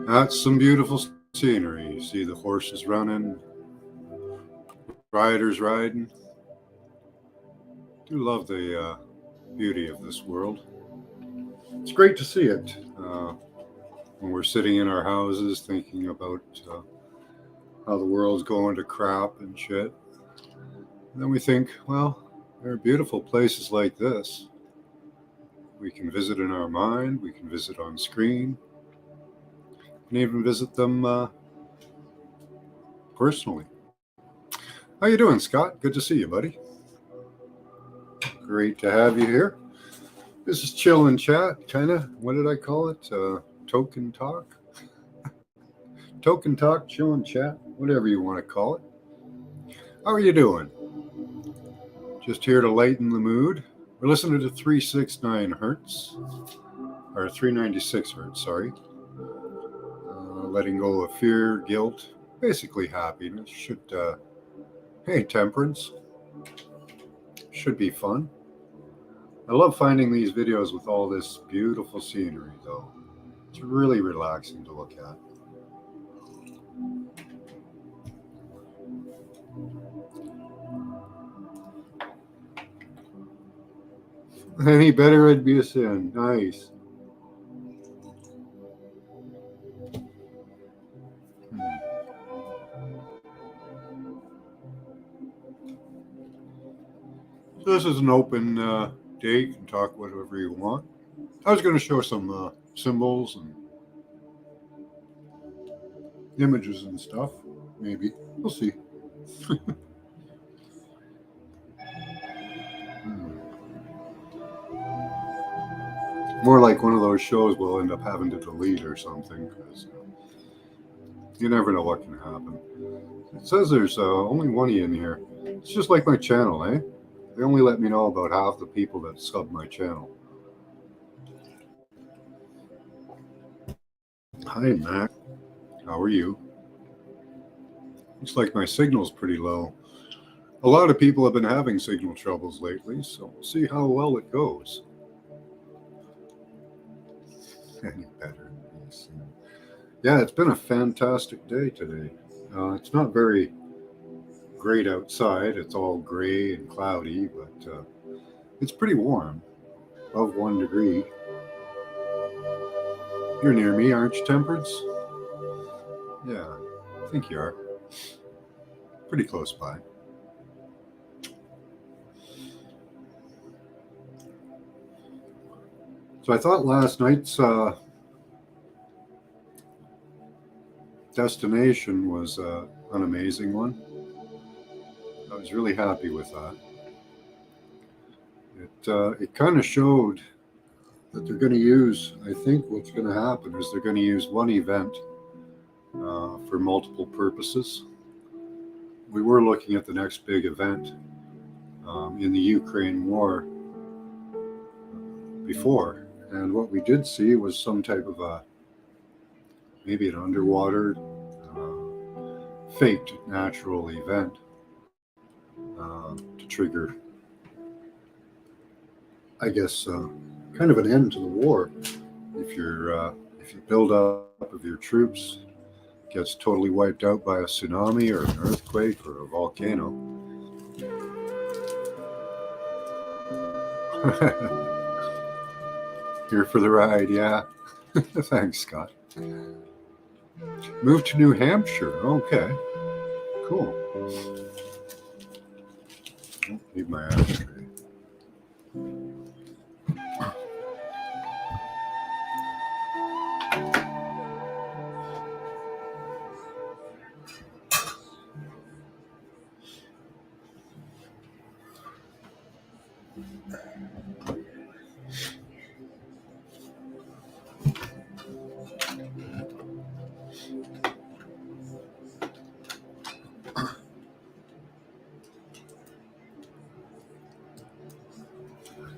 That's some beautiful scenery. You see the horses running, riders riding. Do love the beauty of this world. It's great to see it when we're sitting in our houses thinking about how the world's going to crap and shit. And then we think, well, there are beautiful places like this. We can visit in our mind, we can visit on screen, and even visit them personally. How you doing, Scott? Good to see you, buddy. Great to have you here. This is chill and chat, kind of. What did I call it? Toke and Talk? Toke and Talk, chill and chat, whatever you want to call it. How are you doing? Just here to lighten the mood. We're listening to 369 hertz, or 396 hertz, sorry. Letting go of fear, guilt, basically happiness. Hey, temperance. Should be fun. I love finding these videos with all this beautiful scenery, though. It's really relaxing to look at. Any better, it'd be a sin. Nice. This is an open day. You can talk whatever you want. I was going to show some symbols and images and stuff. Maybe. We'll see. More like one of those shows we'll end up having to delete or something, because you never know what can happen. It says there's only one of you in here. It's just like my channel, eh? They only let me know about half the people that sub my channel. Hi, Mac. How are you? Looks like my signal's pretty low. A lot of people have been having signal troubles lately, so we'll see how well it goes. Any better? Yeah, it's been a fantastic day today. It's not very great outside. It's all gray and cloudy, but it's pretty warm, above 1 degree. You're near me, aren't you, Temperance? Yeah, I think you are. Pretty close by. So I thought last night's destination was an amazing one. I was really happy with that. It kind of showed that they're going to use, I think what's going to happen is they're going to use one event for multiple purposes. We were looking at the next big event in the Ukraine war before, and what we did see was some type of maybe an underwater faked natural event to trigger, I guess, kind of an end to the war. If you build up of your troops gets totally wiped out by a tsunami or an earthquake or a volcano. Here for the ride, yeah. Thanks, Scott. Moved to New Hampshire. Okay, cool. Need my ashtray.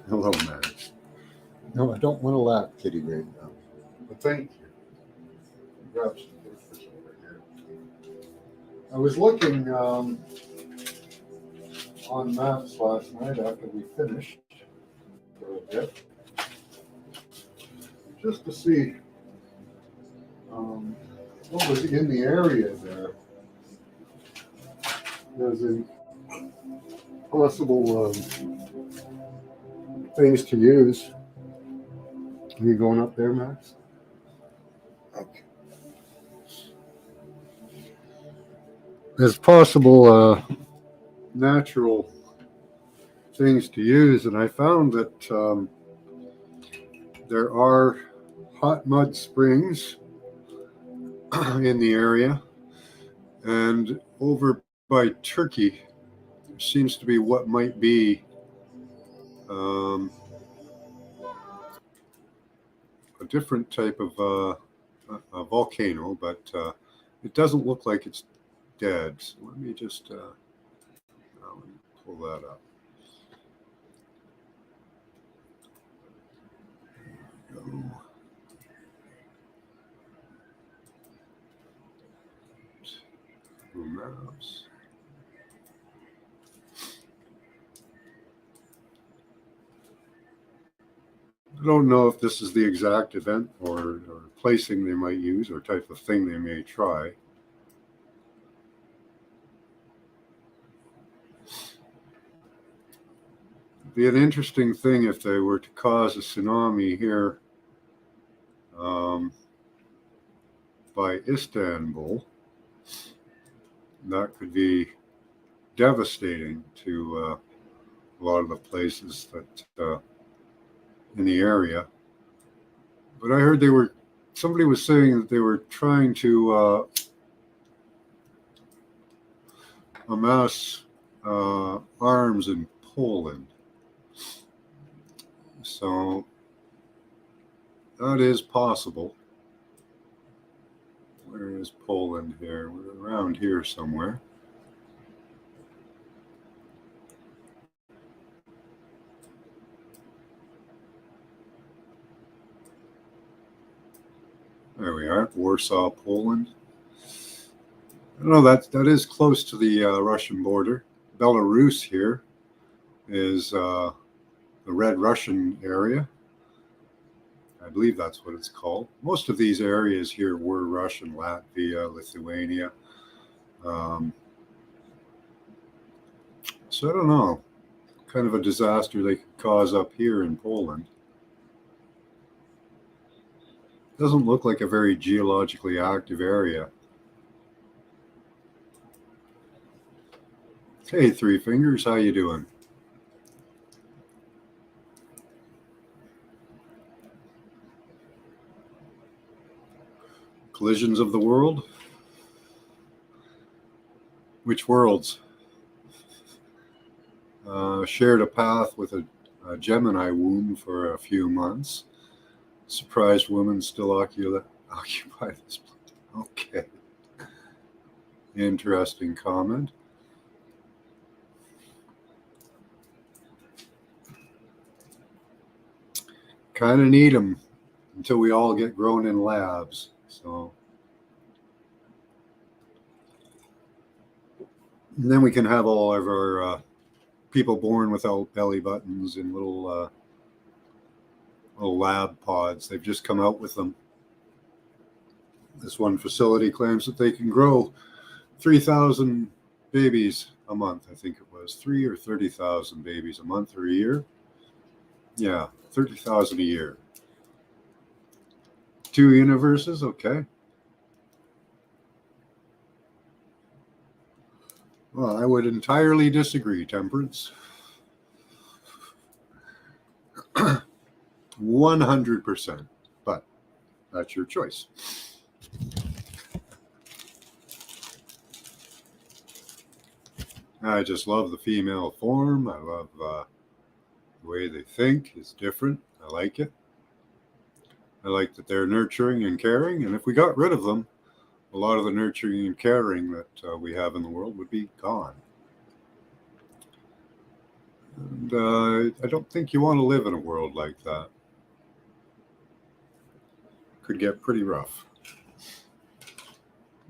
Hello, man. No, I don't want to laugh, kitty, right now. But thank you. Grab some papers over here. I was looking on maps last night after we finished for a bit, just to see what was in the area there as in possible things to use. Are you going up there, Max? Okay. There's possible natural things to use, and I found that there are hot mud springs in the area, and over by Turkey there seems to be what might be a different type of a volcano, but it doesn't look like it's dead. So let me just pull that up. There we go. Maps. I don't know if this is the exact event or placing they might use or type of thing they may try. It'd be an interesting thing if they were to cause a tsunami here by Istanbul. That could be devastating to a lot of the places that in the area. But I heard somebody was saying that they were trying to amass arms in Poland. So that is possible. Where is Poland here? We're around here somewhere. There we are, Warsaw, Poland. I don't know, that is close to the Russian border. Belarus here is the Red Russian area. I believe that's what it's called. Most of these areas here were Russian, Latvia, Lithuania. So I don't know, kind of a disaster they could cause up here in Poland. Doesn't look like a very geologically active area. Hey, Three Fingers, how you doing? Collisions of the world? Which worlds? Shared a path with a Gemini womb for a few months. Surprised women still occupy this planet. Okay. Interesting comment. Kind of need them until we all get grown in labs. So, and then we can have all of our people born without belly buttons and little lab pods. They've just come out with them. This one facility claims that they can grow 3,000 babies a month. I think it was 3 or 30,000 babies a month or a year. Yeah, 30,000 a year. 2 universes, okay. Well, I would entirely disagree, Temperance. 100%, but that's your choice. I just love the female form. I love the way they think is different. I like it. I like that they're nurturing and caring, and if we got rid of them, a lot of the nurturing and caring that we have in the world would be gone. And I don't think you want to live in a world like that. Could get pretty rough.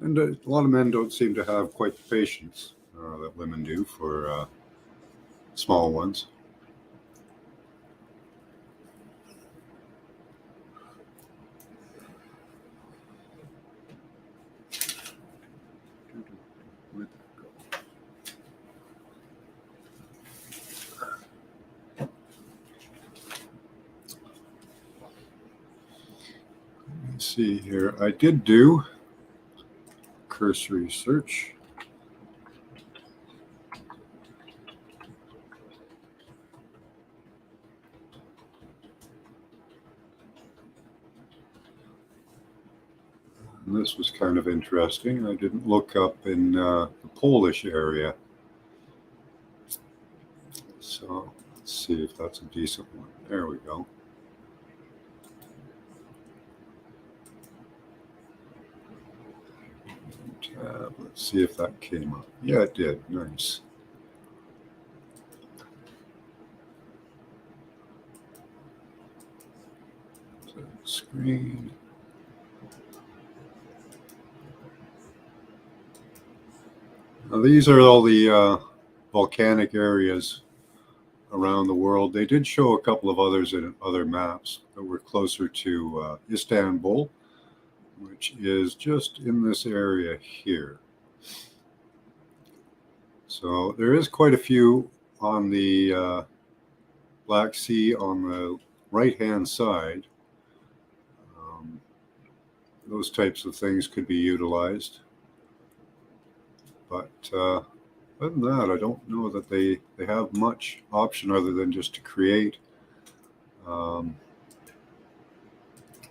And a lot of men don't seem to have quite the patience that women do for small ones. Let's see here. I did do cursory search. And this was kind of interesting. I didn't look up in the Polish area. So let's see if that's a decent one. There we go. Tab. Let's see if that came up. Yeah, it did. Nice. Screen. Now, these are all the volcanic areas around the world. They did show a couple of others in other maps that were closer to Istanbul, which is just in this area here. So there is quite a few on the Black Sea on the right-hand side. Those types of things could be utilized. But other than that, I don't know that they have much option other than just to create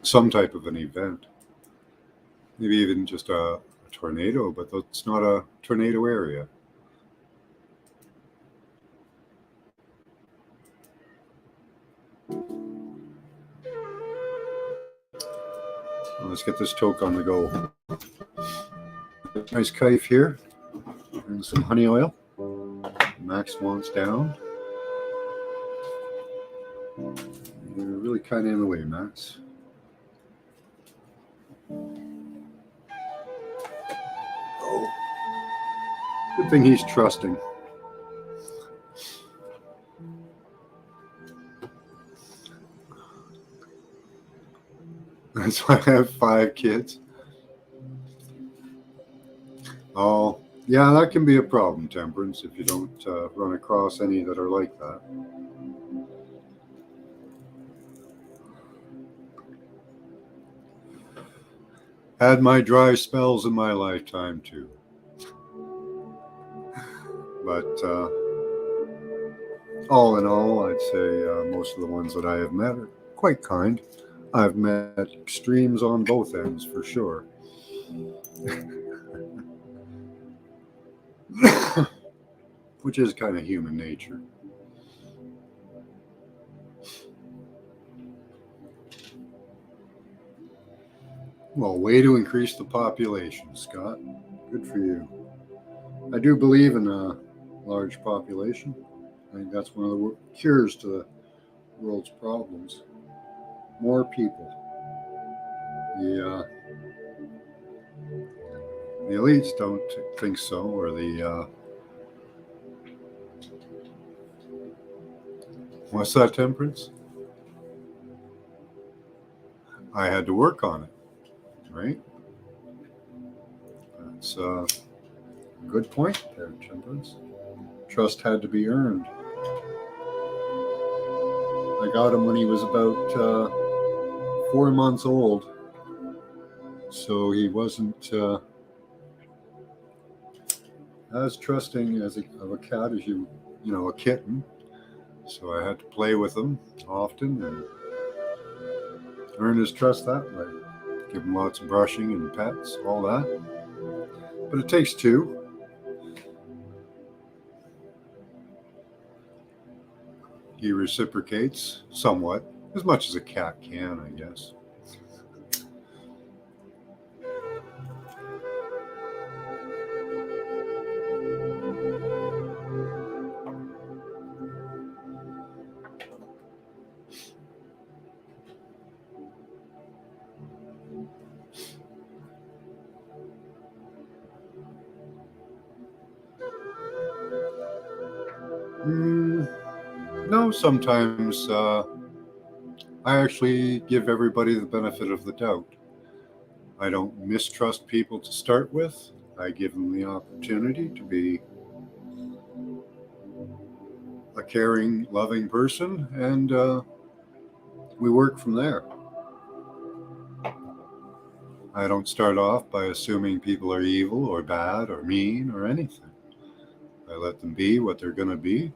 some type of an event. Maybe even just a tornado, but it's not a tornado area. Let's get this toke on the go. Nice kife here and some honey oil. Max wants down. You're really kind of in the way, Max. Oh, good thing he's trusting. That's why I have 5 kids. Oh, yeah, that can be a problem, Temperance, if you don't run across any that are like that. Had my dry spells in my lifetime, too. But all in all, I'd say most of the ones that I have met are quite kind. I've met extremes on both ends, for sure. Which is kind of human nature. Well, way to increase the population, Scott. Good for you. I do believe in a large population. I think that's one of the cures to the world's problems. More people. The elites don't think so, or the what's that, Temperance? I had to work on it, right? That's a good point there, Temperance. Trust had to be earned. I got him when he was about 4 months old, so he wasn't as trusting of a cat as a kitten. So I had to play with him often and earn his trust that way. Give him lots of brushing and pets, all that. But it takes 2. He reciprocates somewhat, as much as a cat can, I guess. No, sometimes I actually give everybody the benefit of the doubt. I don't mistrust people to start with. I give them the opportunity to be a caring, loving person, and we work from there. I don't start off by assuming people are evil or bad or mean or anything. I let them be what they're going to be.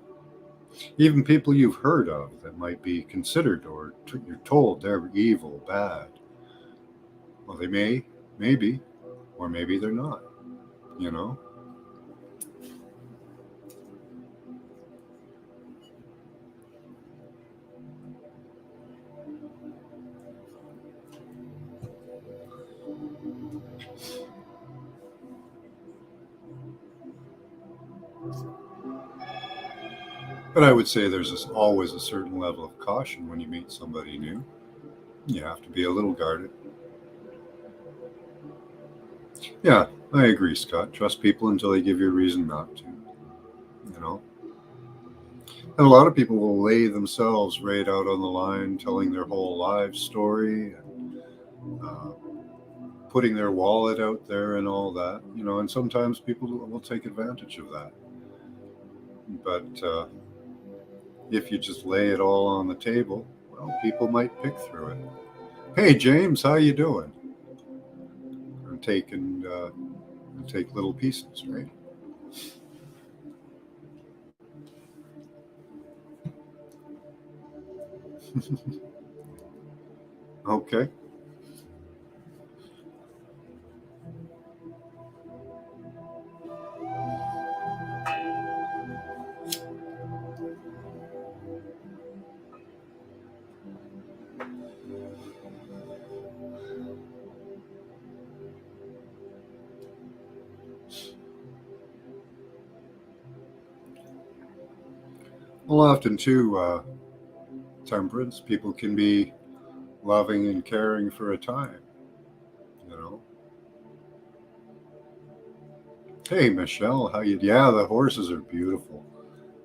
Even people you've heard of that might be considered or you're told they're evil, bad. Well, they maybe, or maybe they're not, you know? But I would say there's always a certain level of caution when you meet somebody new. You have to be a little guarded. Yeah, I agree, Scott. Trust people until they give you a reason not to, you know? And a lot of people will lay themselves right out on the line, telling their whole life story, uh, putting their wallet out there and all that, and sometimes people will take advantage of that. But if you just lay it all on the table, well, people might pick through it. Hey, James, how you doing? And take little pieces, right? Okay. Well, often too, temperance people can be loving and caring for a time, you know. Hey, Michelle, how you? Yeah, the horses are beautiful.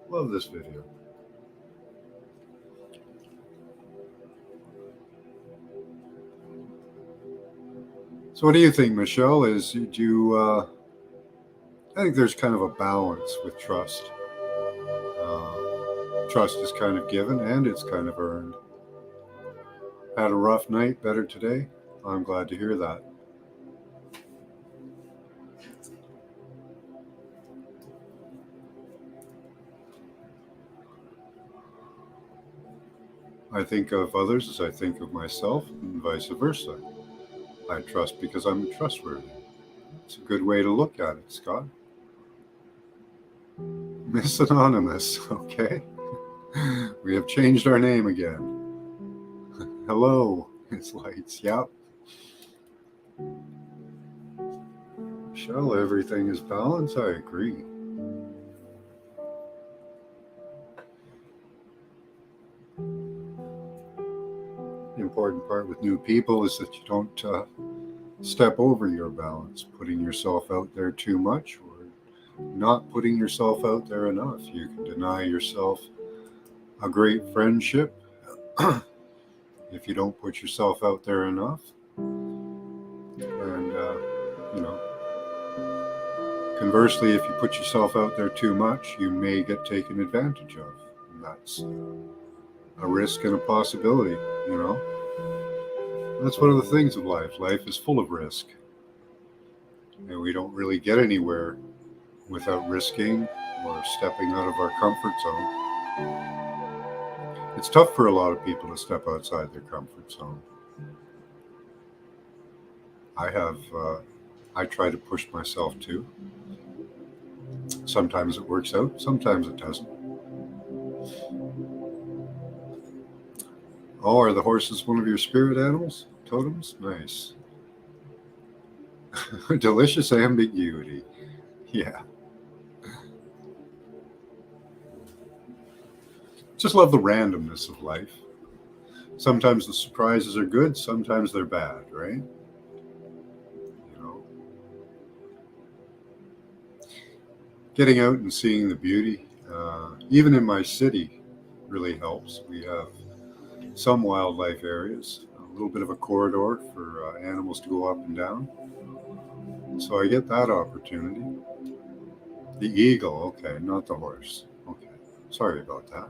Love this video. So, what do you think, Michelle? Do you? I think there's kind of a balance with trust. Trust is kind of given and it's kind of earned. Had a rough night, better today. I'm glad to hear that. I think of others as I think of myself, and vice versa. I trust because I'm trustworthy. It's a good way to look at it, Scott. Miss Anonymous, okay? We have changed our name again. Hello, it's lights, yep. Michelle, everything is balanced. I agree. The important part with new people is that you don't step over your balance, putting yourself out there too much or not putting yourself out there enough. You can deny yourself a great friendship if you don't put yourself out there enough. And, you know, conversely, if you put yourself out there too much, you may get taken advantage of. And that's a risk and a possibility, you know. That's one of the things of life. Life is full of risk. And we don't really get anywhere without risking or stepping out of our comfort zone. It's tough for a lot of people to step outside their comfort zone. I have, I try to push myself too. Sometimes it works out, sometimes it doesn't. Oh, are the horses one of your spirit animals? Totems? Nice. Delicious ambiguity. Yeah. Just love the randomness of life. Sometimes the surprises are good, sometimes they're bad, right? You know, getting out and seeing the beauty, even in my city, really helps. We have some wildlife areas, a little bit of a corridor for animals to go up and down. So I get that opportunity. The eagle, okay, not the horse. Okay, sorry about that.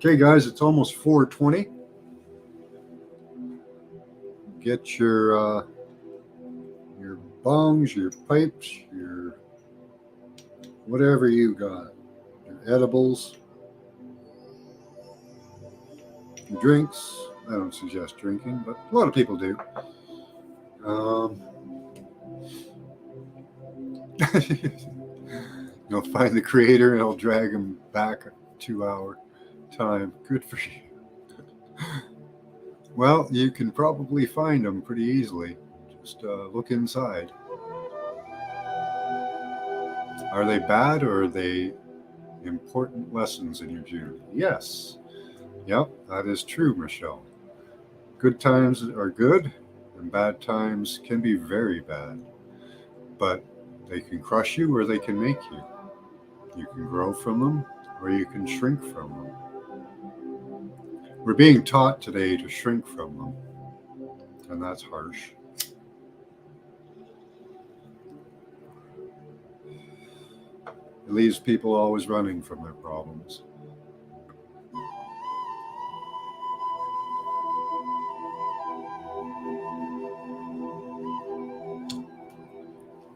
Okay, guys, it's almost 4:20. Get your bongs, your pipes, your whatever you got, your edibles, your drinks. I don't suggest drinking, but a lot of people do. You'll find the creator and he'll drag him back a 2-hour time. Good for you. Well, you can probably find them pretty easily. Just look inside. Are they bad or are they important lessons in your journey? Yes. Yep, that is true, Michelle. Good times are good and bad times can be very bad. But they can crush you or they can make you. You can grow from them or you can shrink from them. We're being taught today to shrink from them, and that's harsh. It leaves people always running from their problems.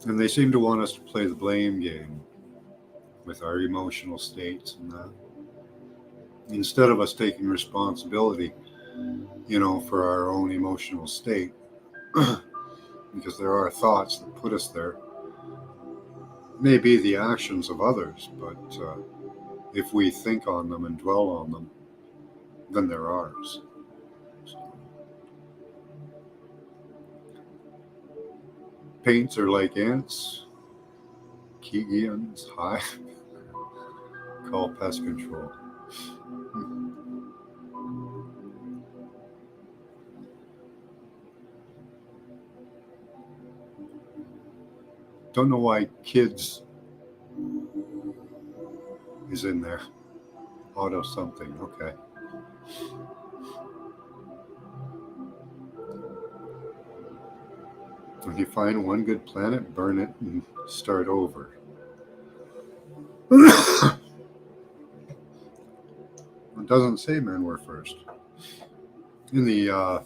And they seem to want us to play the blame game with our emotional states and that. Instead of us taking responsibility, for our own emotional state, because there are thoughts that put us there. It may be the actions of others, but if we think on them and dwell on them, then they're ours. Paints are like ants, Keegan's high. Call pest control. Don't know why kids is in there. Auto something. Okay. When you find one good planet, burn it and start over. It doesn't say men were first. In the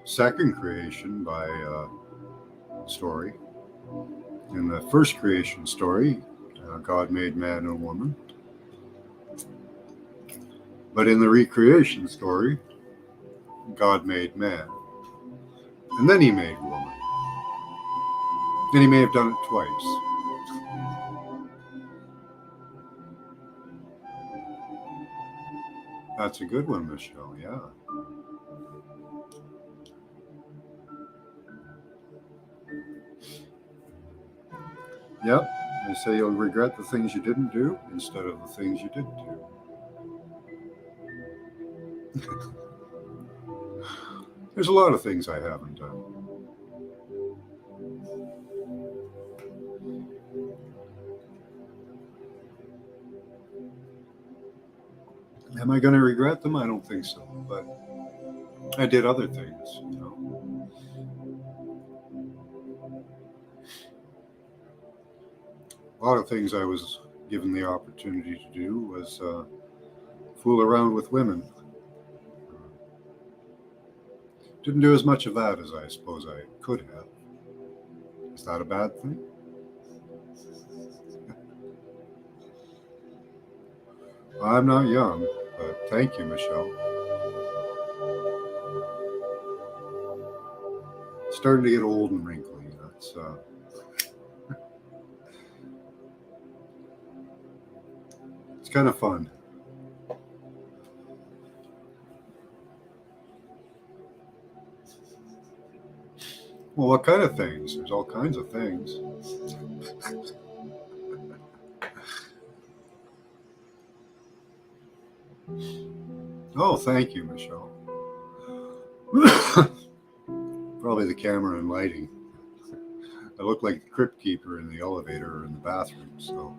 second creation by story, in the first creation story, God made man and woman. But in the recreation story, God made man. And then he made woman. And he may have done it twice. That's a good one, Michelle, yeah. Yep, they say you'll regret the things you didn't do instead of the things you did do. There's a lot of things I haven't done. Am I going to regret them? I don't think so, but I did other things. A lot of things I was given the opportunity to do was fool around with women. Didn't do as much of that as I suppose I could have. Is that a bad thing? I'm not young, but thank you, Michelle. Starting to get old and wrinkly. That's it's kind of fun. Well, what kind of things? There's all kinds of things. Oh, thank you, Michelle. Probably the camera and lighting. I look like the crypt keeper in the elevator or in the bathroom, so.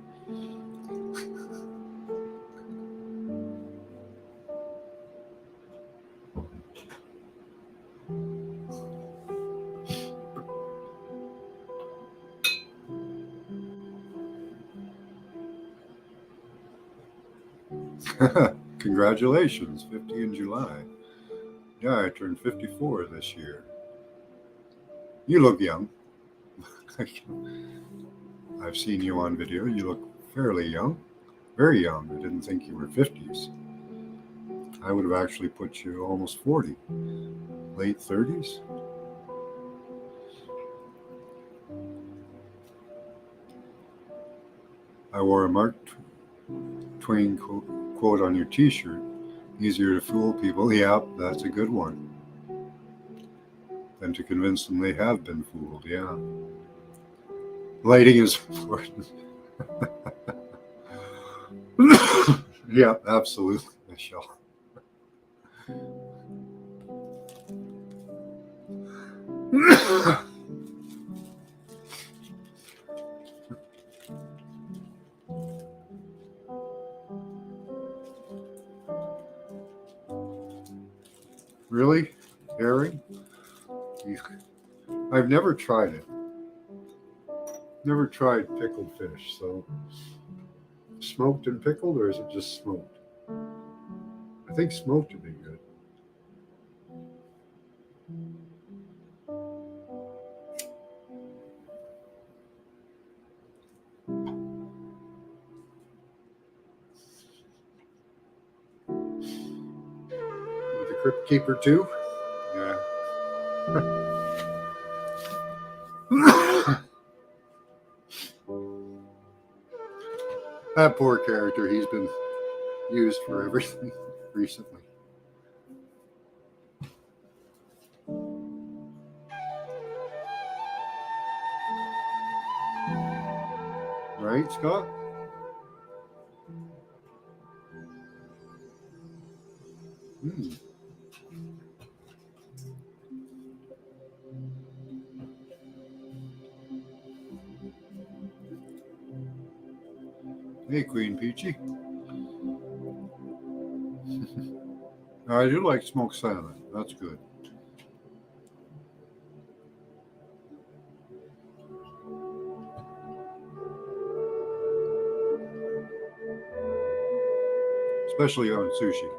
Congratulations, 50 in July. Yeah, I turned 54 this year. You look young. I've seen you on video. You look fairly young. Very young. I didn't think you were 50s. I would have actually put you almost 40. Late 30s? I wore a Mark Twain quote on your t-shirt. Easier to fool people. Yeah, that's a good one. Than to convince them they have been fooled. Yeah. Lighting is important. Yeah, absolutely, Michelle. Really? Herring? I've never tried it. Never tried pickled fish. So, smoked and pickled, or is it just smoked? I think smoked would be good. With the Crypt Keeper too? Yeah. That poor character, he's been used for everything recently. Right, Scott? Mm. Hey, Queen Peachy. I do like smoked salmon. That's good. Especially on sushi.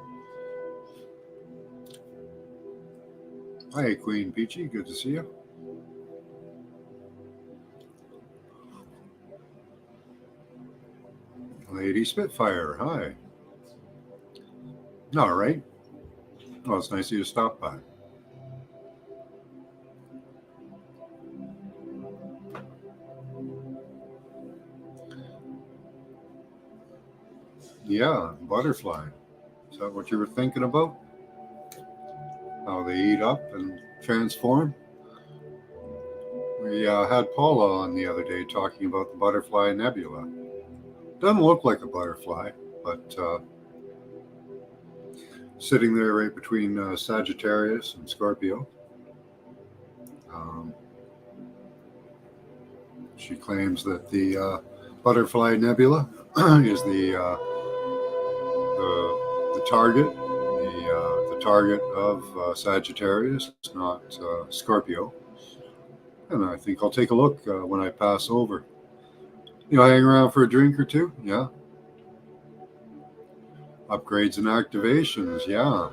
Hi, Queen Peachy. Good to see you. Lady Spitfire. Hi. All right. Well, it's nice of you to stop by. Yeah, butterfly. Is that what you were thinking about? How they eat up and transform? We had Paula on the other day talking about the butterfly nebula. Doesn't look like a butterfly, but sitting there right between Sagittarius and Scorpio. Um, she claims that the butterfly nebula is the target, the target of Sagittarius, not Scorpio. And I think I'll take a look when I pass over. Hang around for a drink or two. Yeah. Upgrades and activations. Yeah.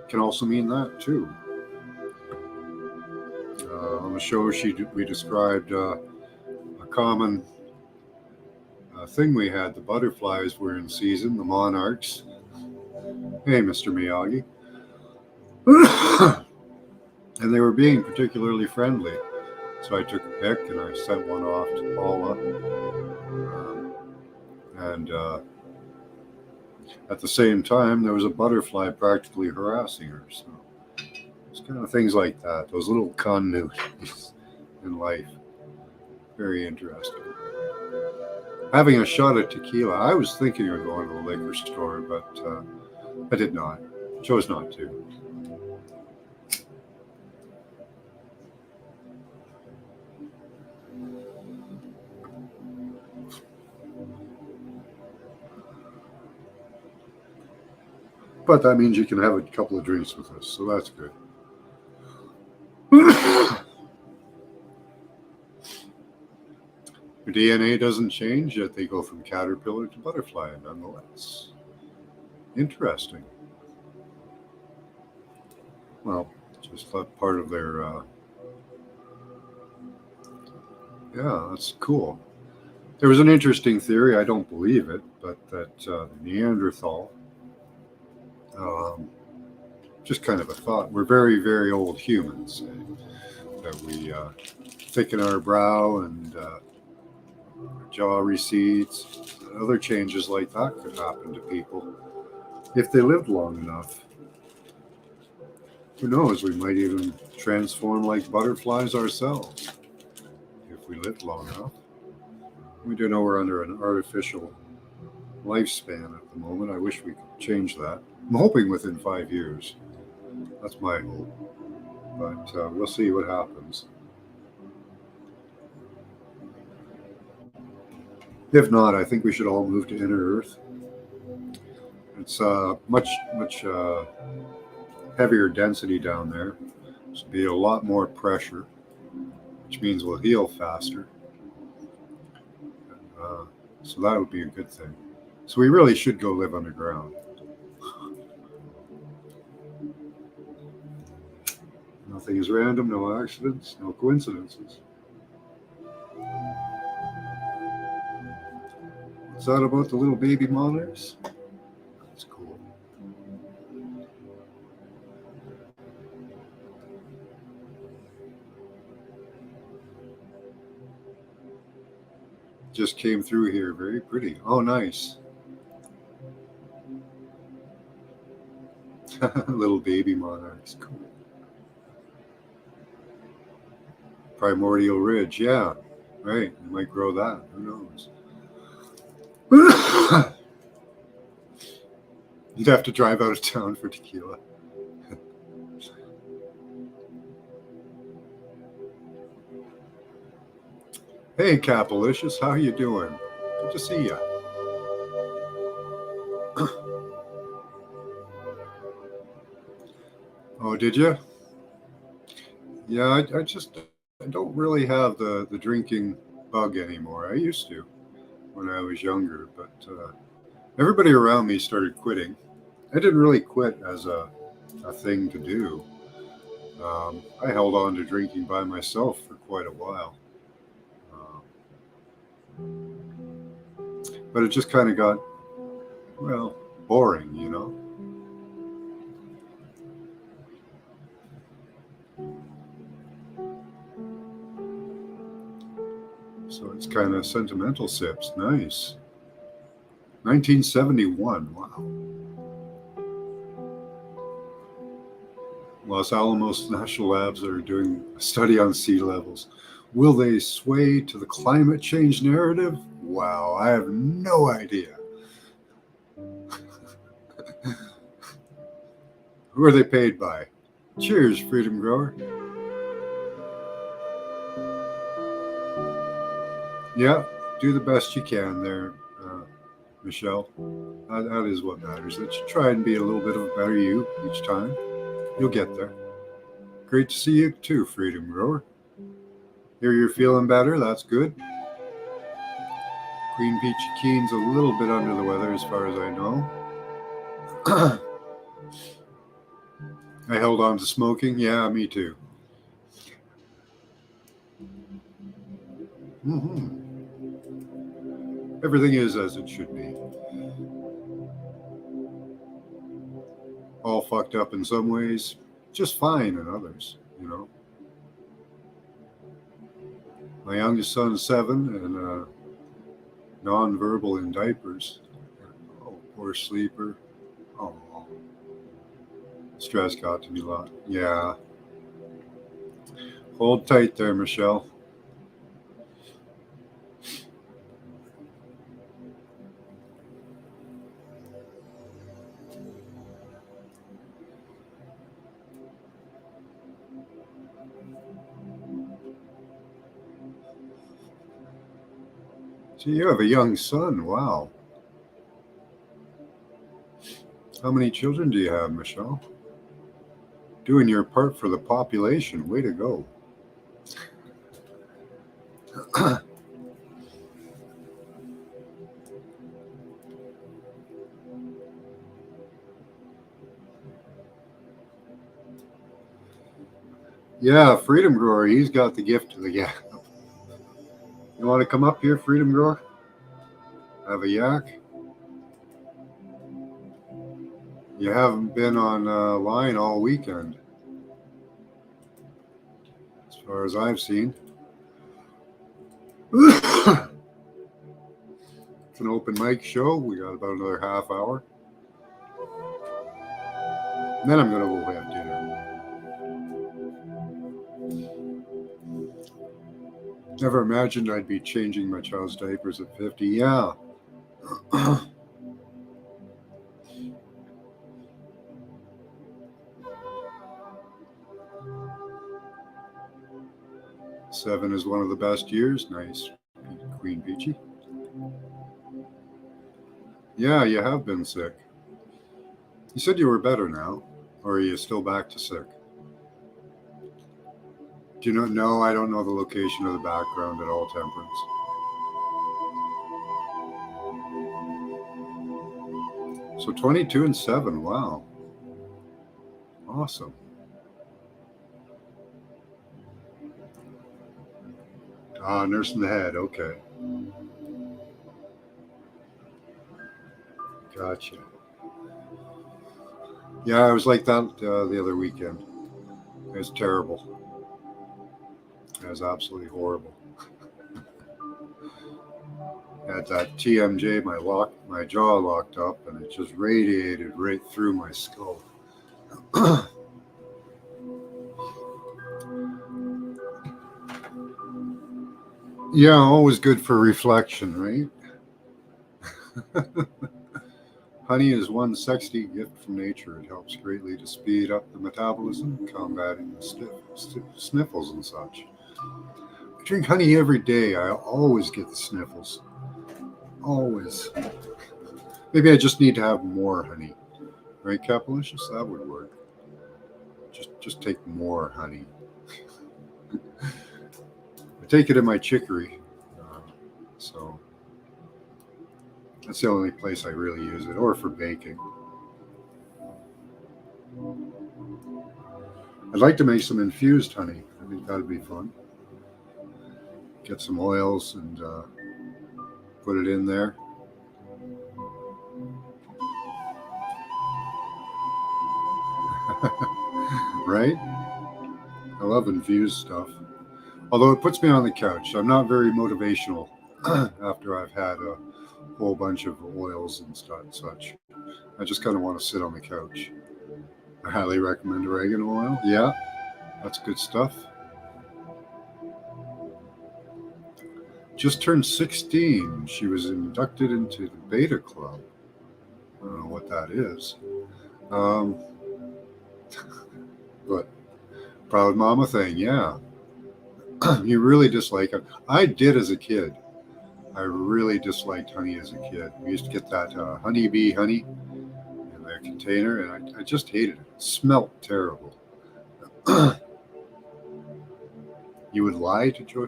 Can also mean that too. On the show, we described a common thing we had. The butterflies were in season, the monarchs. Hey, Mr. Miyagi. And they were being particularly friendly. So I took a pic and I sent one off to Paula. And at the same time, there was a butterfly practically harassing her. So it's kind of things like that, those little continuities in life. Very interesting. Having a shot at tequila, I was thinking of going to the liquor store, but I did not. Chose not to. But that means you can have a couple of drinks with us, so that's good. Your DNA doesn't change, yet they go from caterpillar to butterfly nonetheless. Interesting. Well, just that part of their, yeah, that's cool. There was an interesting theory, I don't believe it, but that Neanderthal, um, just kind of a thought, we're very, very old humans, that we thicken our brow and jaw recedes. Other changes like that could happen to people if they lived long enough. Who knows? We might even transform like butterflies ourselves if we lived long enough. We do know we're under an artificial lifespan at the moment. I wish we could change that. I'm hoping within 5 years. That's my hope. But we'll see what happens. If not, I think we should all move to inner Earth. It's much heavier density down there. So be a lot more pressure, which means we'll heal faster. Uh, so that would be a good thing. So we really should go live underground. Nothing is random, no accidents, no coincidences. Is that about the little baby monitors? That's cool. Just came through here. Very pretty. Oh, nice. Little baby monarchs. Cool. Primordial Ridge. Yeah. Right. You might grow that. Who knows? You'd have to drive out of town for tequila. Hey, Capalicious. How you doing? Good to see you. Oh, did you? Yeah, I don't really have the drinking bug anymore. I used to when I was younger, but everybody around me started quitting. I didn't really quit as a thing to do. I held on to drinking by myself for quite a while. Um, but it just kind of got, well, boring, you know? So it's kind of sentimental sips. Nice. 1971. Wow. Los Alamos National Labs are doing a study on sea levels. Will they sway to the climate change narrative? Wow, I have no idea. Who are they paid by? Cheers, Freedom Grower. Yeah, do the best you can there, Michelle. That is what matters. That you try and be a little bit of a better you each time. You'll get there. Great to see you too, Freedom Grower. Hear you're feeling better. That's good. Queen Peachy Keen's a little bit under the weather as far as I know. I held on to smoking. Yeah, me too. Mm-hmm. Everything is as it should be. All fucked up in some ways, just fine in others, you know. My youngest son is 7 and nonverbal in diapers. Oh, poor sleeper. Oh, stress got to me a lot. Yeah. Hold tight there, Michelle. So you have a young son. Wow. How many children do you have, Michelle? Doing your part for the population. Way to go. Yeah, Freedom Grower, he's got the gift of the gab. You want to come up here, Freedom Grower? Have a yak? You haven't been on line all weekend, as far as I've seen. It's an open mic show. We got about another half hour. And then I'm going to go have dinner. Never imagined I'd be changing my child's diapers at 50. Yeah. 7 is one of the best years. Nice, Queen Peachy. Yeah, you have been sick. You said you were better now, or are you still back to sick? Do you know? No, I don't know the location of the background at all, Temperance. So 22 and 7. Wow. Awesome. Nursing the head. Okay. Gotcha. Yeah, I was like that the other weekend. It was terrible. It was absolutely horrible. Had that TMJ, my jaw locked up, and it just radiated right through my skull. Yeah, always good for reflection, right? Honey is one sexy gift from nature. It helps greatly to speed up the metabolism, combating the sniffles and such. I drink honey every day. I always get the sniffles. Always. Maybe I just need to have more honey. Right, Capilicious? That would work. Just take more honey. I take it in my chicory. So that's the only place I really use it, or for baking. I'd like to make some infused honey. I think that'd be fun. Get some oils and put it in there. Right? I love infused stuff. Although it puts me on the couch. I'm not very motivational after I've had a whole bunch of oils and such. I just kind of want to sit on the couch. I highly recommend oregano oil. Yeah, that's good stuff. Just turned 16. She was inducted into the Beta Club. I don't know what that is. But proud mama thing, yeah. You really dislike it. I did as a kid. I really disliked honey as a kid. We used to get that honeybee honey in the container, and I just hated it. It smelled terrible. You would lie to Joy?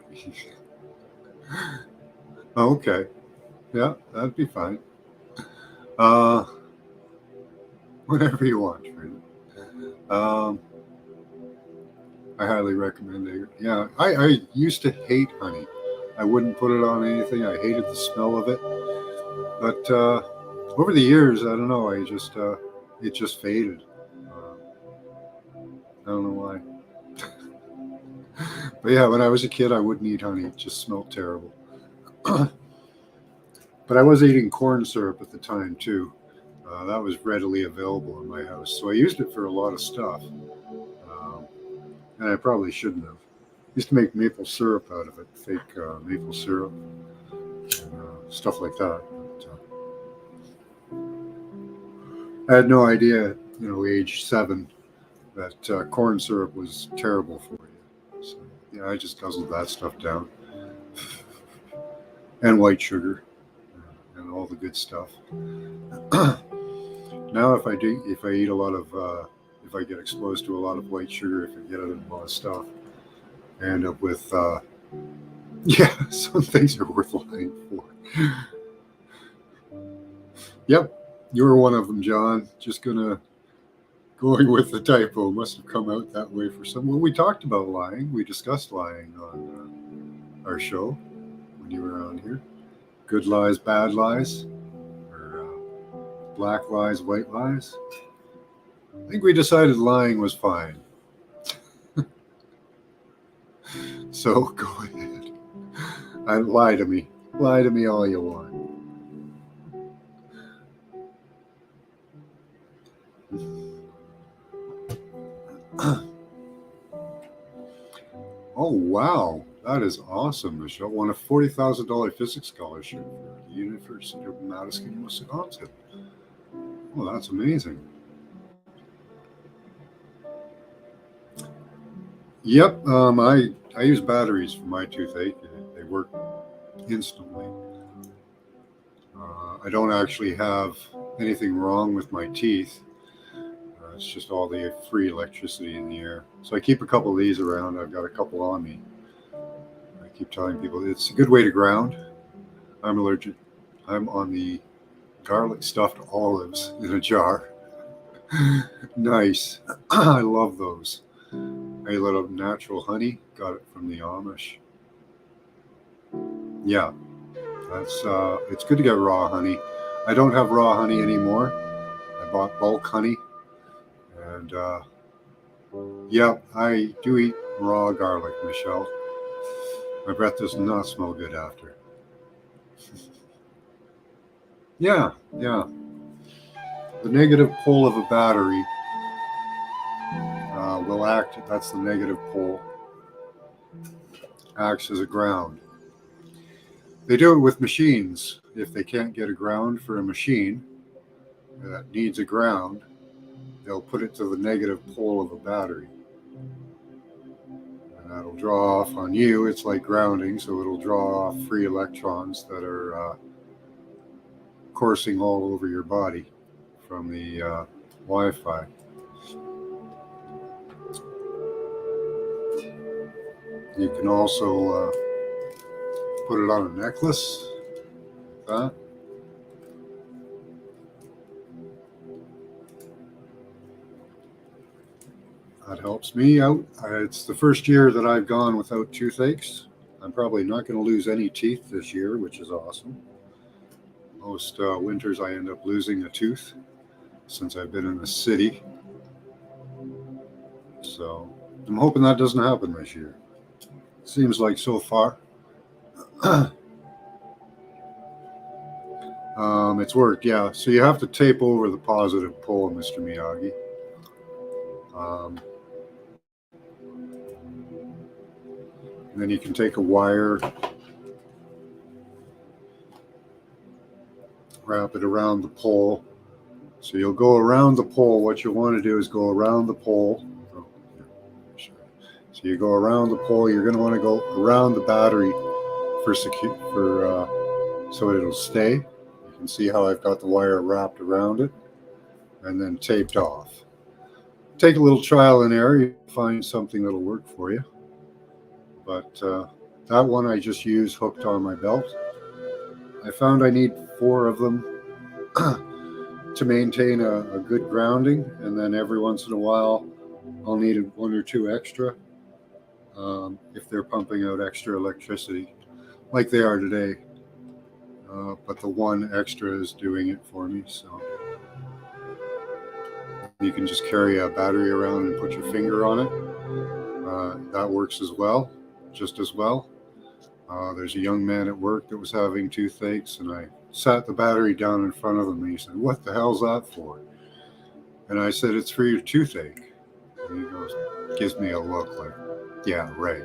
Oh, okay. Yeah, that'd be fine. Whatever you want, Frida. I highly recommend it. Yeah, I used to hate honey. I wouldn't put it on anything. I hated the smell of it. But over the years, I don't know. It just faded. I don't know why. But yeah, when I was a kid, I wouldn't eat honey. It just smelled terrible. But I was eating corn syrup at the time too. That was readily available in my house, so I used it for a lot of stuff. And I probably shouldn't have. I used to make maple syrup out of it, fake maple syrup, and stuff like that. But, I had no idea, age 7, that corn syrup was terrible for you. So yeah, I just guzzled that stuff down, and white sugar, and all the good stuff. Now, if I get exposed to a lot of white sugar, if I get it in a lot of stuff, I end up with, yeah, some things are worth lying for. Yep, you were one of them, John. Just gonna Going with the typo must have come out that way for some. Well, we talked about lying. We discussed lying on our show when you were on here. Good lies, bad lies, or black lies, white lies. I think we decided lying was fine. So go ahead. Lie to me. Lie to me all you want. Oh, wow. That is awesome, Michelle. Won a $40,000 physics scholarship for the University of Madison, Wisconsin. Oh, that's amazing. Yep. I use batteries for my toothache. They work instantly. I don't actually have anything wrong with my teeth. It's just all the free electricity in the air. So I keep a couple of these around. I've got a couple on me. I keep telling people it's a good way to ground. I'm allergic. I'm on the garlic stuffed olives in a jar. Nice. I love those. A little natural honey. Got it from the Amish. Yeah, that's it's good to get raw honey. I don't have raw honey anymore. I bought bulk honey, and yeah, I do eat raw garlic, Michelle. My breath does not smell good after. Yeah, yeah. The negative pole of a battery will act. That's the negative pole. Acts as a ground. They do it with machines. If they can't get a ground for a machine that needs a ground, they'll put it to the negative pole of a battery. And that'll draw off on you. It's like grounding, so it'll draw off free electrons that are coursing all over your body from the Wi-Fi. You can also put it on a necklace, like that. That helps me out. It's the first year that I've gone without toothaches. I'm probably not going to lose any teeth this year, which is awesome. Most winters I end up losing a tooth since I've been in the city. So I'm hoping that doesn't happen this year. Seems like so far. It's worked, yeah. So you have to tape over the positive pole, Mr. Miyagi. And then you can take a wire, wrap it around the pole. So you'll go around the pole. What you want to do is go around the pole. So you go around the pole. You're going to want to go around the battery so it'll stay. You can see how I've got the wire wrapped around it and then taped off. Take a little trial and error. You find something that'll work for you. But that one I just use hooked on my belt. I found I need 4 of them to maintain a good grounding, and then every once in a while I'll need 1 or 2 extra if they're pumping out extra electricity like they are today. But the 1 extra is doing it for me. So you can just carry a battery around and put your finger on it. That works as well, just as well. There's a young man at work that was having toothaches, and I sat the battery down in front of him, and he said, "What the hell's that for?" And I said, "It's for your toothache." And he goes, gives me a look like, "Yeah, right."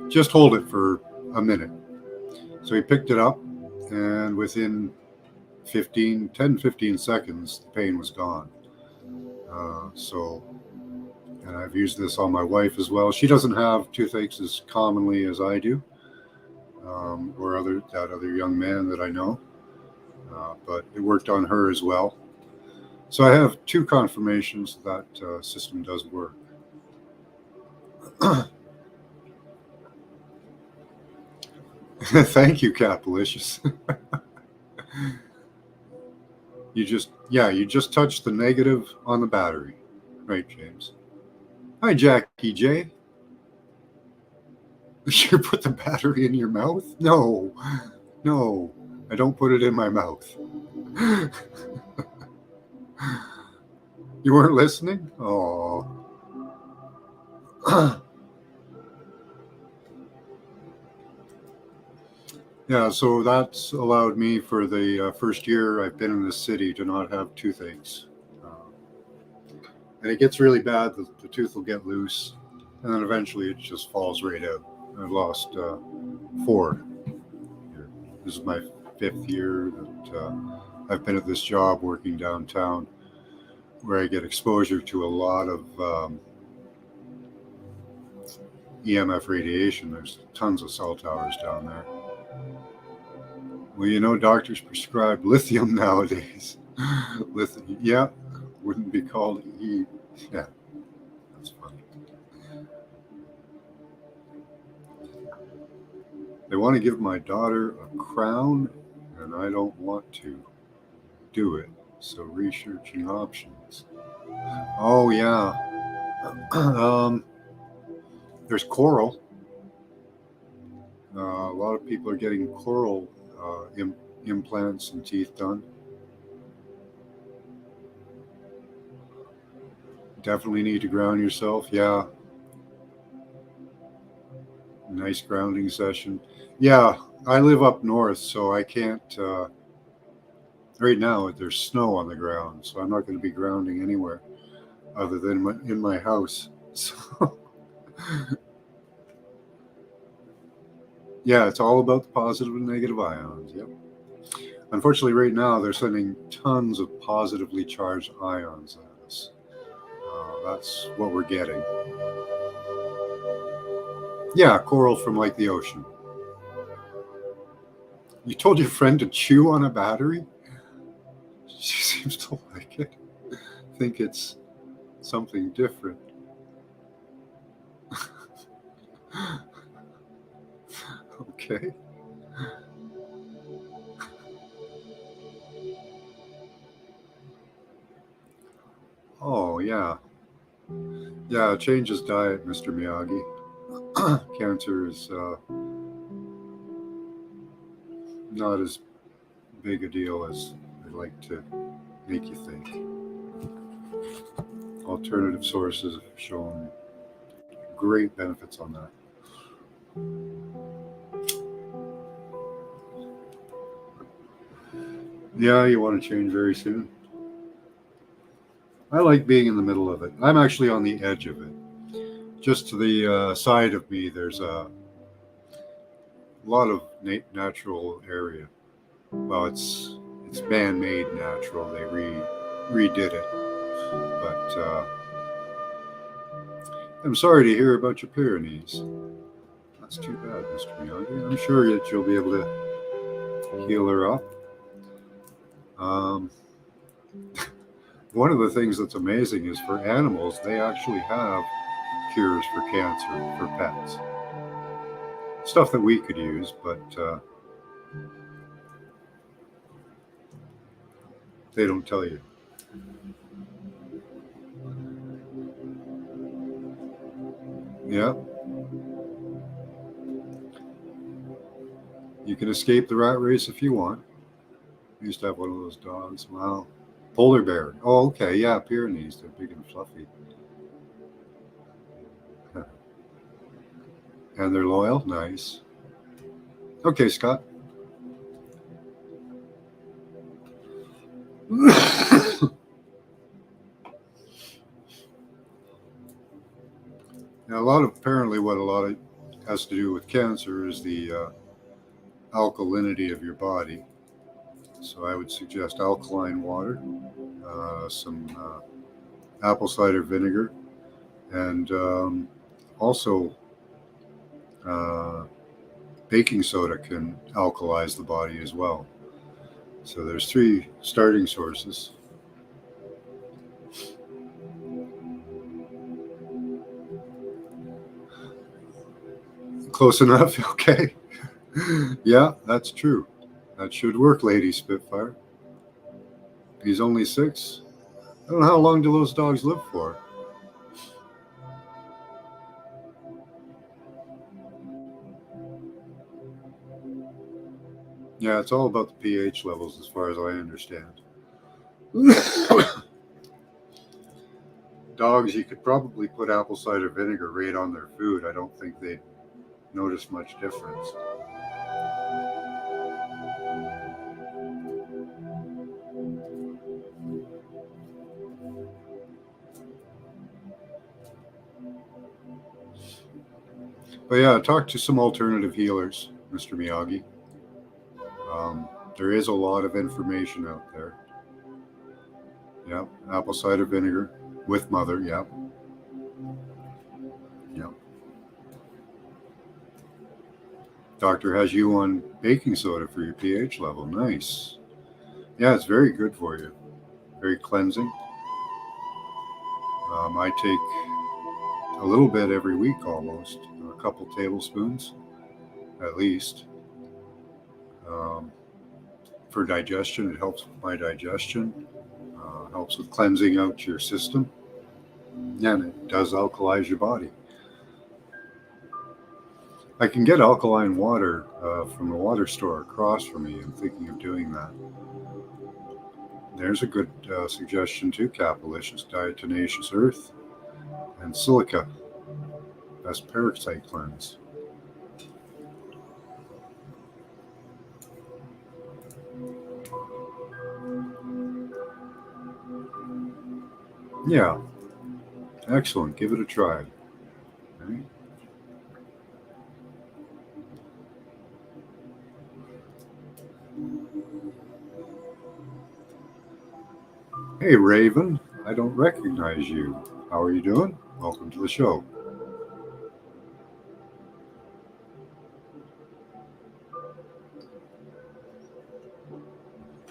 Just hold it for a minute. So he picked it up, and within 10, 15 seconds, the pain was gone. And I've used this on my wife as well. She doesn't have toothaches as commonly as I do, or that other young man that I know, but it worked on her as well. So I have 2 confirmations that system does work. Thank you, Capalicious. You just touched the negative on the battery. Right, James? Hi, Jackie J. You put the battery in your mouth? No, no, I don't put it in my mouth. You weren't listening? Oh. Yeah, so that's allowed me for the first year I've been in the city to not have toothaches. And it gets really bad, the tooth will get loose, and then eventually it just falls right out. I've lost 4 here. This is my 5th year that I've been at this job working downtown, where I get exposure to a lot of EMF radiation. There's tons of cell towers down there. Well, doctors prescribe lithium nowadays. Lithium, yeah, wouldn't be called E. Yeah, that's funny. They want to give my daughter a crown, and I don't want to do it. So researching options. Oh yeah. There's coral. A lot of people are getting coral implants and teeth done. Definitely need to ground yourself. Yeah. Nice grounding session. Yeah, I live up north, so I can't. Right now, there's snow on the ground, so I'm not going to be grounding anywhere other than in my house. So, yeah, it's all about the positive and negative ions. Yep. Unfortunately, right now, they're sending tons of positively charged ions at us. That's what we're getting. Yeah, coral from like the ocean. You told your friend to chew on a battery? She seems to like it. Think it's something different. Okay. Oh, yeah. Yeah, change his diet, Mr. Miyagi. Cancer is not as big a deal as they like to make you think. Alternative sources have shown great benefits on that. Yeah, you want to change very soon? I like being in the middle of it. I'm actually on the edge of it. Just to the side of me, there's a lot of natural area. Well, it's man-made natural. They redid it. But I'm sorry to hear about your Pyrenees. That's too bad, Mr. Miyagi. I'm sure that you'll be able to heal her up. One of the things that's amazing is for animals, they actually have cures for cancer for pets. Stuff that we could use, but they don't tell you. Yeah. You can escape the rat race if you want. I used to have one of those dogs. Wow. Polar bear. Oh, okay. Yeah, Pyrenees. They're big and fluffy. And they're loyal. Nice. Okay, Scott. Now, apparently what a lot of has to do with cancer is the alkalinity of your body. So I would suggest alkaline water, some apple cider vinegar, and also baking soda can alkalize the body as well. So there's 3 starting sources. Close enough? Okay. Yeah, that's true. That should work, Lady Spitfire. He's only 6. I don't know how long do those dogs live for. Yeah, it's all about the pH levels as far as I understand. Dogs, you could probably put apple cider vinegar right on their food. I don't think they'd notice much difference. But yeah, talk to some alternative healers, Mr. Miyagi. Um, there is a lot of information out there. Yep, apple cider vinegar with mother. Yep, yep. Doctor has you on baking soda for your pH level. Nice. Yeah, it's very good for you. Very cleansing. I take a little bit every week almost, a couple tablespoons at least. Um, for digestion, it helps with my digestion, helps with cleansing out your system, and it does alkalize your body. I can get alkaline water from the water store across from me. I'm thinking of doing that. There's a good suggestion too: Capilicious, Diatomaceous Earth, and Silica, best parasite cleanse. Yeah, excellent. Give it a try. Okay. Hey, Raven, I don't recognize you. How are you doing? Welcome to the show.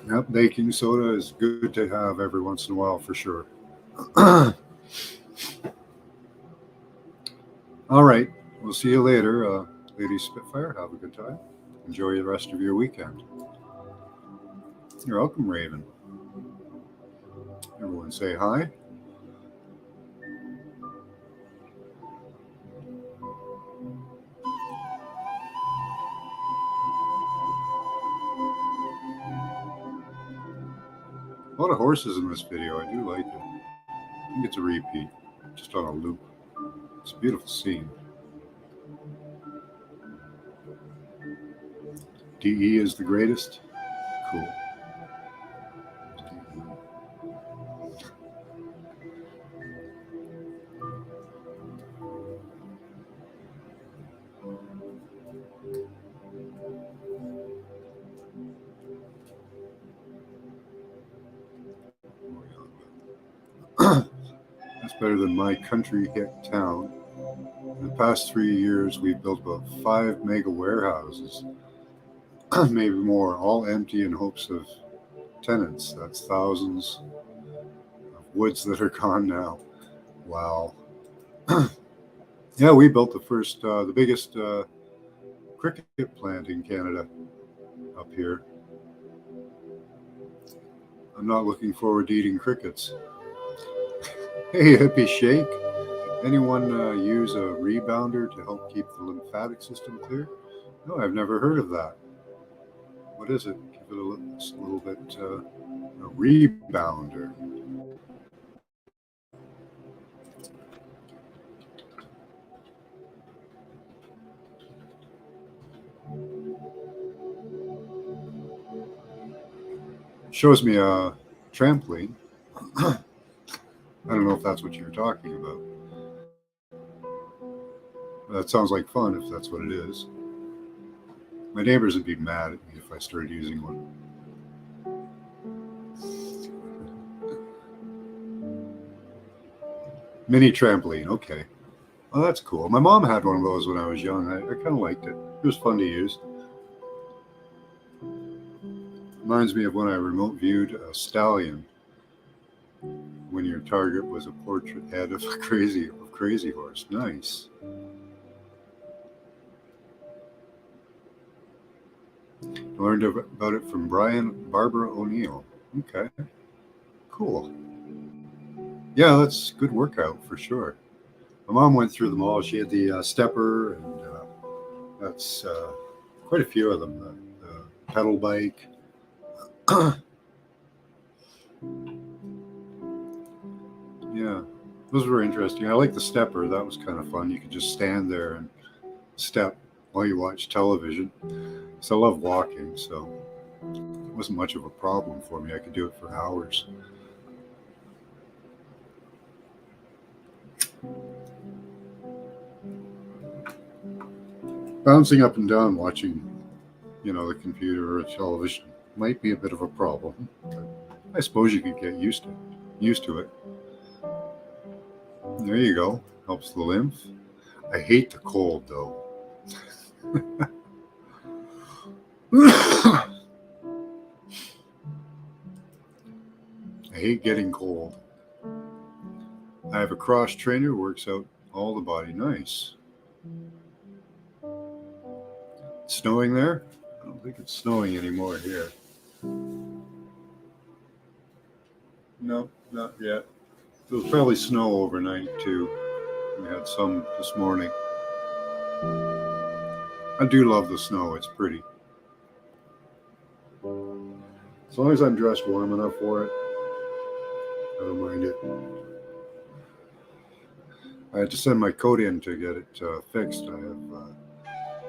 Yep, baking soda is good to have every once in a while for sure. All right, we'll see you later, Lady Spitfire. Have a good time. Enjoy the rest of your weekend. You're welcome, Raven. Everyone say hi. A lot of horses in this video. I do like it. I think it's a repeat, just on a loop. It's a beautiful scene. DE is the greatest. Cool. That's better than my country hick town. In the past 3 years, we've built about 5 mega warehouses, maybe more, all empty in hopes of tenants. That's thousands of woods that are gone now. Wow. Yeah, we built the biggest cricket plant in Canada up here. I'm not looking forward to eating crickets. Hey, hippie shake. Anyone use a rebounder to help keep the lymphatic system clear? No, I've never heard of that. What is it? Give it a little bit. A rebounder. Shows me a trampoline. I don't know if that's what you're talking about. That sounds like fun if that's what it is. My neighbors would be mad at me if I started using one. Mini trampoline, okay. Oh, that's cool. My mom had one of those when I was young. I kind of liked it. It was fun to use. Reminds me of when I remote viewed a stallion when your target was a portrait head of a crazy horse. Nice. Learned about it from Barbara O'Neill. Okay. Cool. Yeah, that's good workout for sure. My mom went through them all. She had the stepper, and that's quite a few of them. The pedal bike. Yeah, those were interesting. I like the stepper. That was kind of fun. You could just stand there and step while you watch television. So I love walking, so it wasn't much of a problem for me. I could do it for hours. Bouncing up and down watching, the computer or television might be a bit of a problem, but I suppose you could get used to it. There you go. Helps the lymph. I hate the cold though. I hate getting cold. I have a cross trainer who works out all the body. Nice. Snowing there? I don't think it's snowing anymore here. No, not yet. There was probably snow overnight too. We had some this morning. I do love the snow. It's pretty. As long as I'm dressed warm enough for it, I don't mind it. I had to send my coat in to get it fixed. I have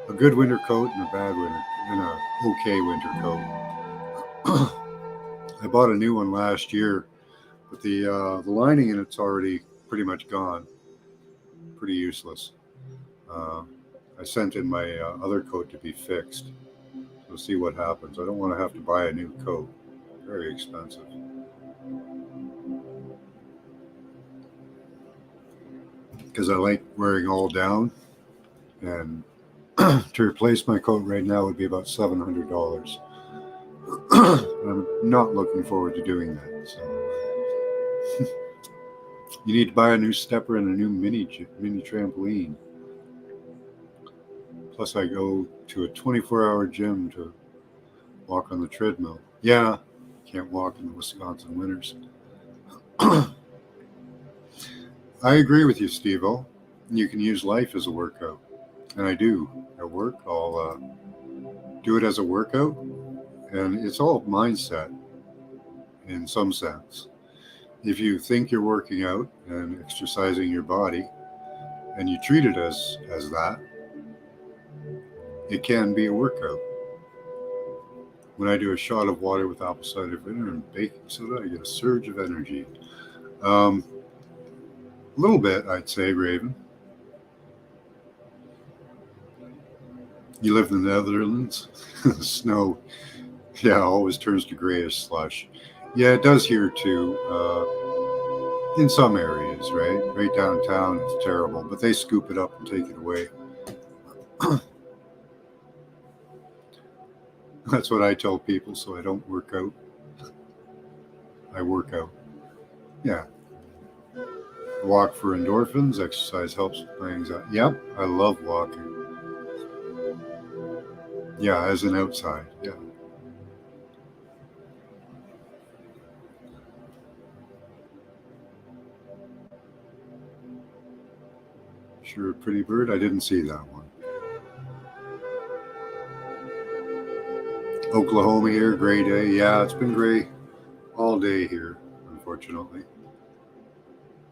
a good winter coat and a bad winter and a okay winter coat. I bought a new one last year, but the lining in it's already pretty much gone. Pretty useless. Uh, I sent in my other coat to be fixed. So we'll see what happens. I don't want to have to buy a new coat. Very expensive. Because I like wearing all down, and to replace my coat right now would be about $700. I'm not looking forward to doing that. So you need to buy a new stepper and a new mini trampoline. Plus, I go to a 24-hour gym to walk on the treadmill. Yeah, can't walk in the Wisconsin winters. I agree with you, Steve-O. You can use life as a workout. And I do. At work, I'll do it as a workout. And it's all mindset in some sense. If you think you're working out and exercising your body, and you treat it as that, it can be a workout. When I do a shot of water with apple cider vinegar and baking soda, I get a surge of energy. A little bit, I'd say, Raven. You live in the Netherlands? Snow, yeah, always turns to grayish slush. Yeah, it does here too. In some areas, right? Right downtown, it's terrible, but they scoop it up and take it away. That's what I tell people, so I don't work out. I work out. Yeah. Walk for endorphins. Exercise helps with my anxiety. Yep, I love walking. Yeah, as an outside. Yeah. Sure, pretty bird. I didn't see that one. Oklahoma here, gray day. Yeah, it's been gray all day here, unfortunately.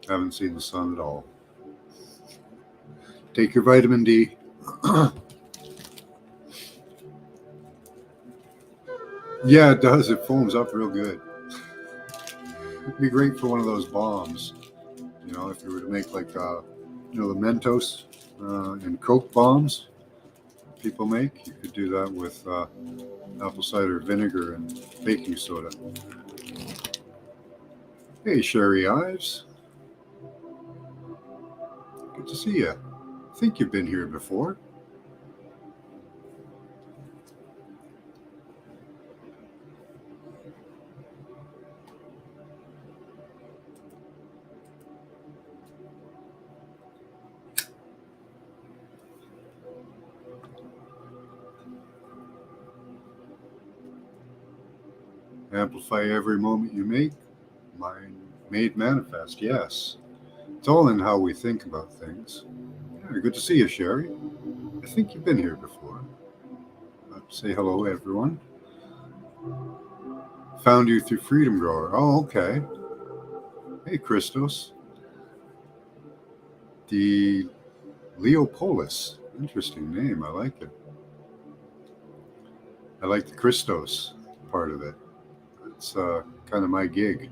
Haven't seen the sun at all. Take your vitamin D. Yeah, it does. It foams up real good. It'd be great for one of those bombs. If you were to make like, the Mentos and Coke bombs people make, you could do that with apple cider vinegar and baking soda. Hey, Sherry Ives. Good to see you. I think you've been here before. Amplify every moment you make. mind made manifest. Yes. It's all in how we think about things. Yeah, good to see you, Sherry. I think you've been here before. Say hello, everyone. Found you through Freedom Grower. Oh, okay. Hey, Christos. The Leopolis. Interesting name. I like it. I like the Christos part of it. It's kind of my gig.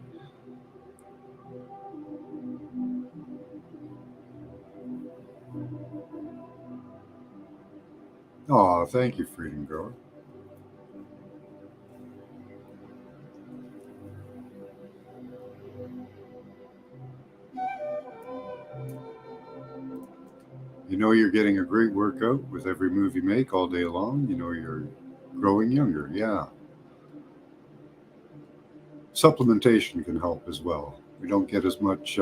Oh, thank you, Freedom Grower. You know you're getting a great workout with every move you make all day long. You know you're growing younger. Yeah. Supplementation can help as well. We don't get as much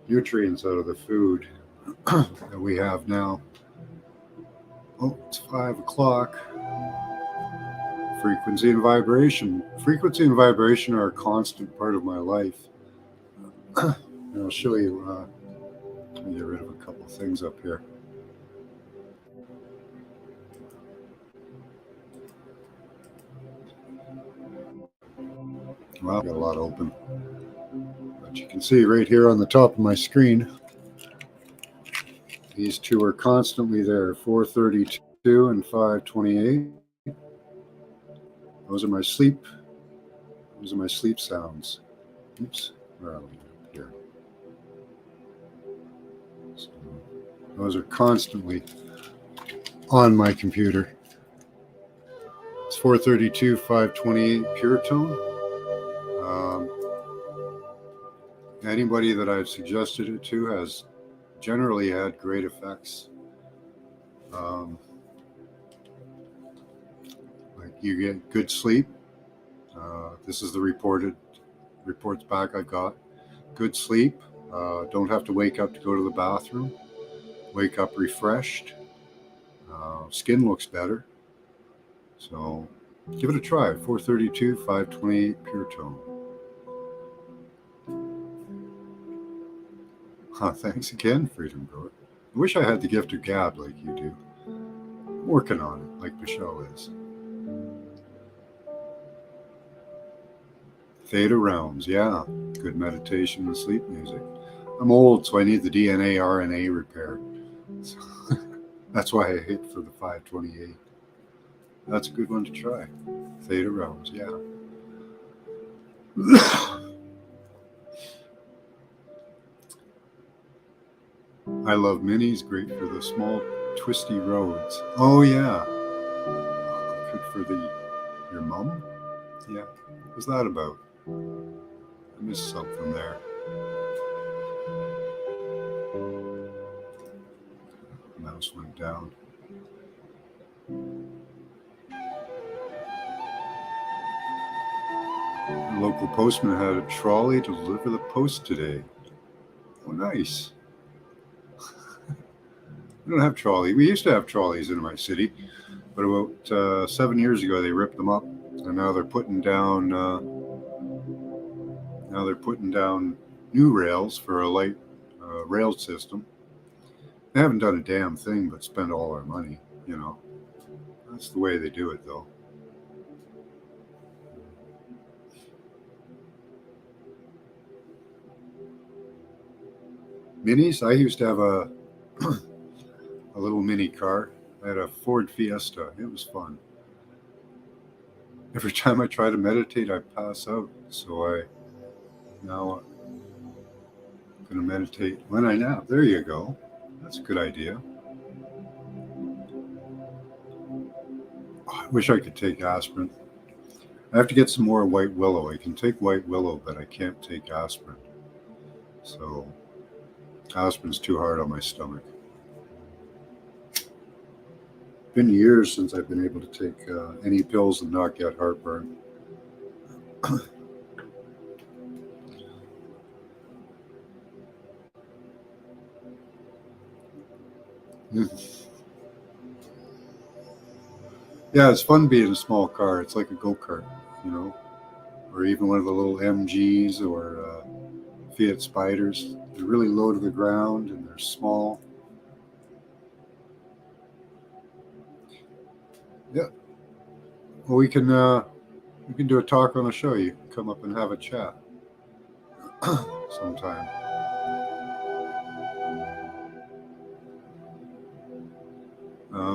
nutrients out of the food that we have now. Oh, it's 5 o'clock. Frequency and vibration. Frequency and vibration are a constant part of my life. And I'll show you. Let me get rid of a couple of things up here. Well, I've got a lot open. But you can see right here on the top of my screen, these two are constantly there, 432 and 528. Those are my sleep. Those are my sleep sounds. Oops, where are we? Here. So those are constantly on my computer. It's 432, 528 pure tone. Anybody that I've suggested it to has generally had great effects. Like you get good sleep. This is the reports back I got. Good sleep. Don't have to wake up to go to the bathroom. Wake up refreshed. Skin looks better. So give it a try. 432, 528 pure tone. Thanks again, Freedom Grower. I wish I had the gift of gab like you do. I'm working on it, like Michelle is. Theta realms, yeah. Good meditation and sleep music. I'm old, so I need the DNA RNA repair. So that's why I hit for the 528. That's a good one to try. Theta realms, yeah. I love minis, great for the small twisty roads. Oh yeah. Good for your mom? Yeah. What was that about? I missed something there. Mouse went down. The local postman had a trolley to deliver the post today. Oh, nice. We don't have trolley. We used to have trolleys in my city, but about 7 years ago they ripped them up, and now they're putting down. Now they're putting down new rails for a light rail system. They haven't done a damn thing but spend all our money. You know, that's the way they do it, though. Minis. I used to have a little mini car. I had a Ford Fiesta. It was fun. Every time I try to meditate, I pass out. So now I'm going to meditate when I nap. There you go. That's a good idea. I wish I could take aspirin. I have to get some more white willow. I can take white willow, but I can't take aspirin. So aspirin's too hard on my stomach. Been years since I've been able to take any pills and not get heartburn. Yeah, it's fun being a small car. It's like a go-kart, you know. or even one of the little MGs or Fiat Spiders. They're really low to the ground and they're small. Yeah. Well, we can do a talk on the show. You can come up and have a chat sometime.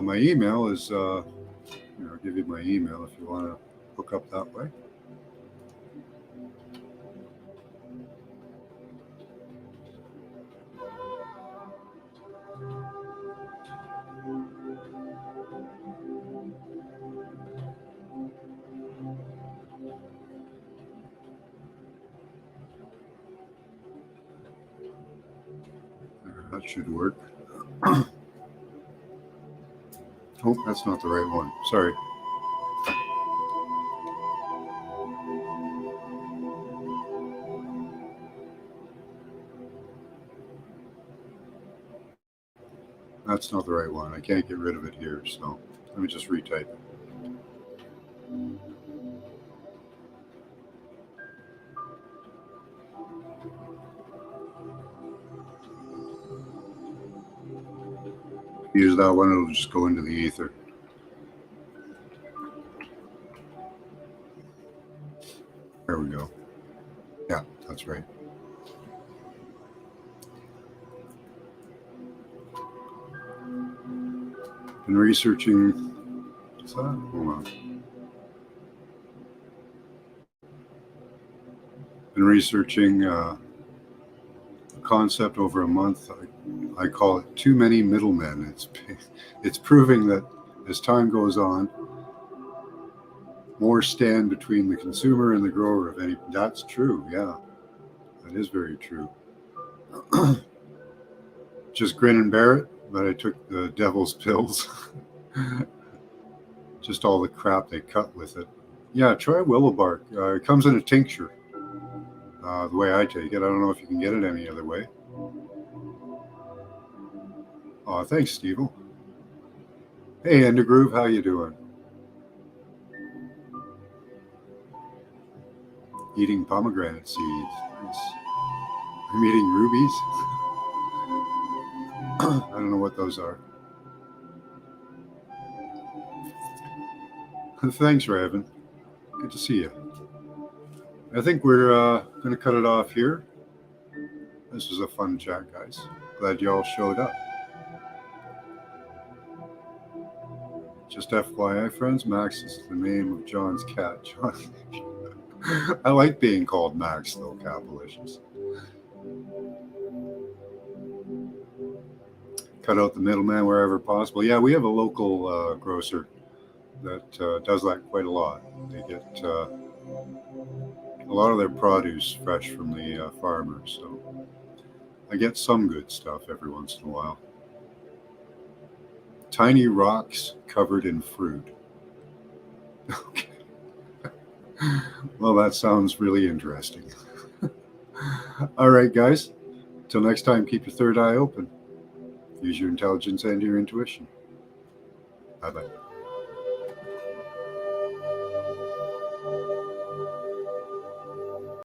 My email is, I'll give you my email if you want to hook up that way. That should work. Oh, that's not the right one. Sorry. That's not the right one. I can't get rid of it here, so let me just retype it. Use that one, it'll just go into the ether. There we go. Yeah, that's right. Been researching. What's that? Hold on. Been researching a concept over a month. I call it too many middlemen. It's proving that as time goes on, more stand between the consumer and the grower of any. That's true. Yeah, that is very true. Just grin and bear it. But I took the devil's pills. Just all the crap they cut with it. Yeah, try willow bark. It comes in a tincture. The way I take it, I don't know if you can get it any other way. Oh, thanks, Steve. Hey, Endergroove, how you doing? Eating pomegranate seeds. Nice. I'm eating rubies. I don't know what those are. Thanks, Raven. Good to see you. I think we're going to cut it off here. This was a fun chat, guys. Glad you all showed up. Just FYI, friends, Max is the name of John's cat. John. I like being called Max, though, Capalicious. Cut out the middleman wherever possible. Yeah, we have a local grocer that does that quite a lot. They get a lot of their produce fresh from the farmers, so I get some good stuff every once in a while. Tiny rocks covered in fruit. Okay. Well, that sounds really interesting. All right, guys. Till next time, keep your third eye open. Use your intelligence and your intuition. Bye-bye.